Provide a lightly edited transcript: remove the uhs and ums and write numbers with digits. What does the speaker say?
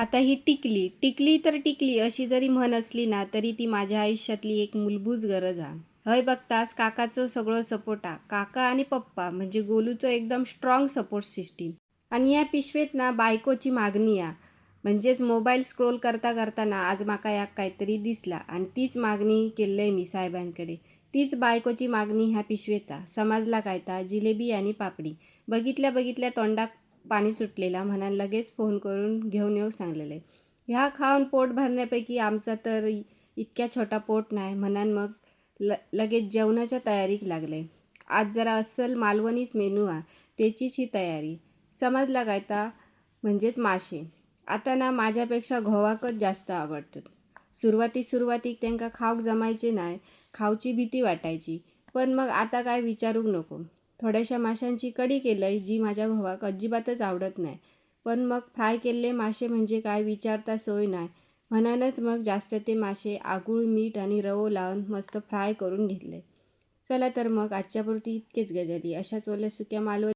आता ही टिकली, टिकली तर टिकली अशी जरी म्हण असली ना, तरी ती माझ्या आयुष्यातली एक मूलभूत गरज आहे. हय बघतास काकाचं सगळं सपोर्ट हा. काका आणि पप्पा म्हणजे गोलूचं एकदम स्ट्रॉंग सपोर्ट सिस्टीम. आणि या पिशवेत ना बायकोची मागणी आहे. म्हणजेच मोबाईल स्क्रोल करता करताना आज माका याक काहीतरी दिसला आणि तीच मागणी केलंय मी साहेबांकडे. तीच बायकोची मागणी ह्या पिशवेत हा. समजला काय ता जिलेबी आणि पापडी. बघितल्या बघितल्या तोंडात पाणी सुटलेला म्हणून लगेच फोन करून घेऊन येऊ सांगलेले. ह्या खाऊन पोट भरण्यापैकी आमचा तर इतक्या छोटा पोट नाही म्हणून मग लगेच जेवणाच्या तयारीक लागले. आज जरा अस्सल मालवणीच मेनू आहे, त्याचीच ही तयारी. समजला काय ता म्हणजेच मासे. आता ना माझ्यापेक्षा घोवाकच जास्त आवडतात. सुरुवातीक त्यांका खाऊक जमायचे नाही, खाऊची भीती वाटायची. पण मग आता काय विचारूक नको. थोड्याशा माशांची कढी केलंय जी माझ्या घोवाक अजिबातच आवडत नाही. पण मग फ्राय केलेले मासे म्हणजे काय विचारता सोय नाही. म्हणूनच मग जास्त ते मासे आगूळ मीठ आणि रवो लावून मस्त फ्राय करून घेतले. चला तर मग आजच्यापुरती इतकेच गजाली. अशाच ओल्या सुक्या मालवणी